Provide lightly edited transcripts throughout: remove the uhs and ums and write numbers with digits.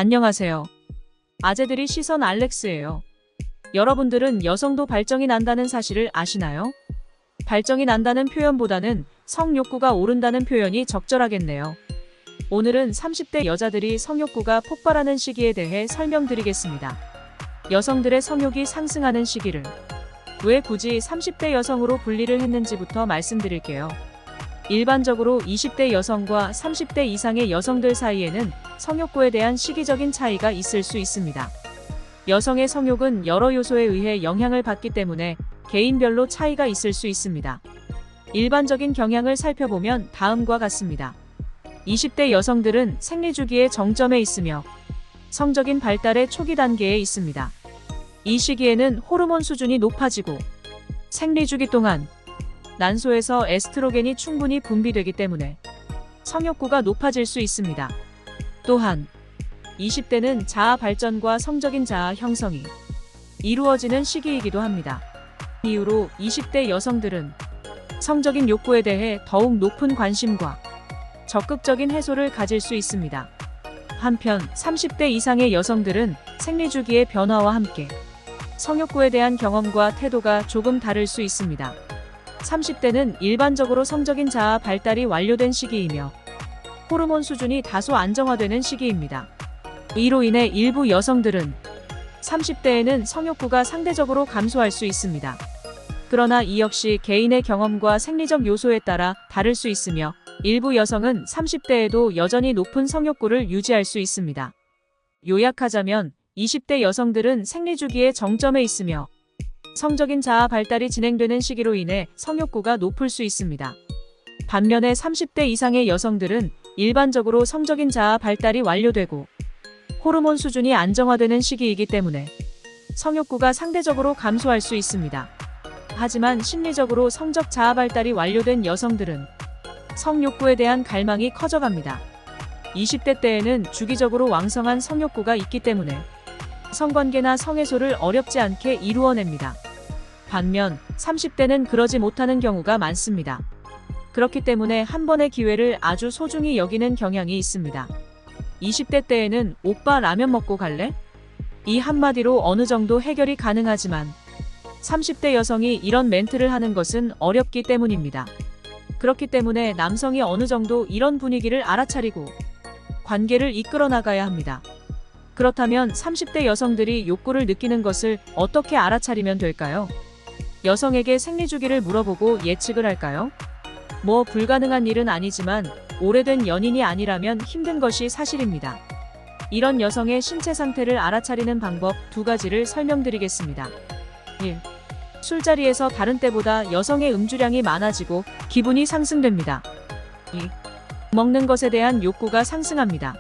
안녕하세요. 아재들이 시선 알렉스예요. 여러분들은 여성도 발정이 난다는 사실을 아시나요? 발정이 난다는 표현보다는 성욕구가 오른다는 표현이 적절하겠네요. 오늘은 30대 여자들이 성욕구가 폭발하는 시기에 대해 설명드리겠습니다. 여성들의 성욕이 상승하는 시기를 왜 굳이 30대 여성으로 분리를 했는지부터 말씀드릴게요. 일반적으로 20대 여성과 30대 이상의 여성들 사이에는 성욕구에 대한 시기적인 차이가 있을 수 있습니다. 여성의 성욕은 여러 요소에 의해 영향을 받기 때문에 개인별로 차이가 있을 수 있습니다. 일반적인 경향을 살펴보면 다음과 같습니다. 20대 여성들은 생리주기의 정점에 있으며 성적인 발달의 초기 단계에 있습니다. 이 시기에는 호르몬 수준이 높아지고 생리주기 동안 난소에서 에스트로겐이 충분히 분비되기 때문에 성욕구가 높아질 수 있습니다. 또한 20대는 자아 발전과 성적인 자아 형성이 이루어지는 시기이기도 합니다. 이후로 20대 여성들은 성적인 욕구에 대해 더욱 높은 관심과 적극적인 해소를 가질 수 있습니다. 한편 30대 이상의 여성들은 생리주기의 변화와 함께 성욕구에 대한 경험과 태도가 조금 다를 수 있습니다. 30대는 일반적으로 성적인 자아 발달이 완료된 시기이며 호르몬 수준이 다소 안정화되는 시기입니다. 이로 인해 일부 여성들은 30대에는 성욕구가 상대적으로 감소할 수 있습니다. 그러나 이 역시 개인의 경험과 생리적 요소에 따라 다를 수 있으며 일부 여성은 30대에도 여전히 높은 성욕구를 유지할 수 있습니다. 요약하자면 20대 여성들은 생리주기의 정점에 있으며 성적인 자아 발달이 진행되는 시기로 인해 성욕구가 높을 수 있습니다. 반면에 30대 이상의 여성들은 일반적으로 성적인 자아 발달이 완료되고 호르몬 수준이 안정화되는 시기이기 때문에 성욕구가 상대적으로 감소할 수 있습니다. 하지만 심리적으로 성적 자아 발달이 완료된 여성들은 성욕구에 대한 갈망이 커져갑니다. 20대 때에는 주기적으로 왕성한 성욕구가 있기 때문에 성관계나 성해소를 어렵지 않게 이루어냅니다. 반면 30대는 그러지 못하는 경우가 많습니다. 그렇기 때문에 한 번의 기회를 아주 소중히 여기는 경향이 있습니다. 20대 때에는 오빠 라면 먹고 갈래? 이 한마디로 어느 정도 해결이 가능하지만 30대 여성이 이런 멘트를 하는 것은 어렵기 때문입니다. 그렇기 때문에 남성이 어느 정도 이런 분위기를 알아차리고 관계를 이끌어 나가야 합니다. 그렇다면 30대 여성들이 욕구를 느끼는 것을 어떻게 알아차리면 될까요? 여성에게 생리주기를 물어보고 예측을 할까요? 뭐 불가능한 일은 아니지만 오래된 연인이 아니라면 힘든 것이 사실입니다. 이런 여성의 신체 상태를 알아차리는 방법 2가지를 설명드리겠습니다. 1. 술자리에서 다른 때보다 여성의 음주량이 많아지고 기분이 상승됩니다. 2. 먹는 것에 대한 욕구가 상승합니다.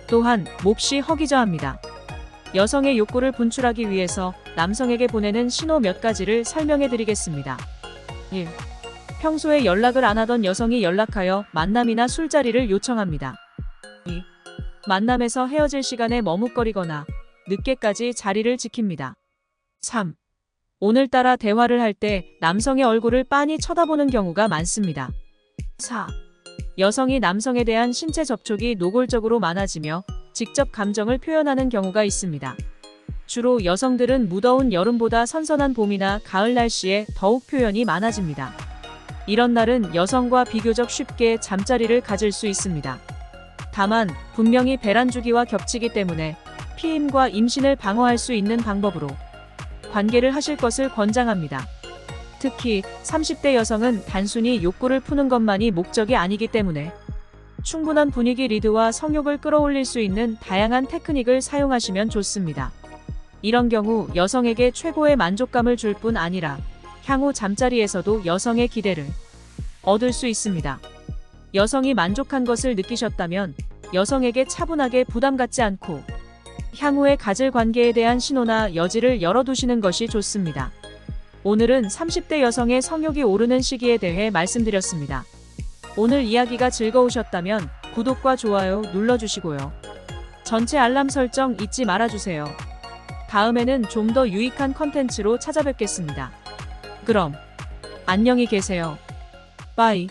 또한 몹시 허기져합니다. 여성의 욕구를 분출하기 위해서 남성에게 보내는 신호 몇 가지를 설명해 드리겠습니다. 1. 평소에 연락을 안 하던 여성이 연락하여 만남이나 술자리를 요청합니다. 2. 만남에서 헤어질 시간에 머뭇거리거나 늦게까지 자리를 지킵니다. 3. 오늘따라 대화를 할 때 남성의 얼굴을 빤히 쳐다보는 경우가 많습니다. 4. 여성이 남성에 대한 신체 접촉이 노골적으로 많아지며 직접 감정을 표현하는 경우가 있습니다. 주로 여성들은 무더운 여름보다 선선한 봄이나 가을 날씨에 더욱 표현이 많아집니다. 이런 날은 여성과 비교적 쉽게 잠자리를 가질 수 있습니다. 다만 분명히 배란 주기와 겹치기 때문에 피임과 임신을 방어할 수 있는 방법으로 관계를 하실 것을 권장합니다. 특히 30대 여성은 단순히 욕구를 푸는 것만이 목적이 아니기 때문에 충분한 분위기 리드와 성욕을 끌어올릴 수 있는 다양한 테크닉을 사용하시면 좋습니다. 이런 경우 여성에게 최고의 만족감을 줄 뿐 아니라 향후 잠자리에서도 여성의 기대를 얻을 수 있습니다. 여성이 만족한 것을 느끼셨다면 여성에게 차분하게 부담 갖지 않고 향후에 가질 관계에 대한 신호나 여지를 열어두시는 것이 좋습니다. 오늘은 30대 여성의 성욕이 오르는 시기에 대해 말씀드렸습니다. 오늘 이야기가 즐거우셨다면 구독과 좋아요 눌러주시고요. 전체 알람 설정 잊지 말아주세요. 다음에는 좀 더 유익한 컨텐츠로 찾아뵙겠습니다. 그럼 안녕히 계세요. 빠이.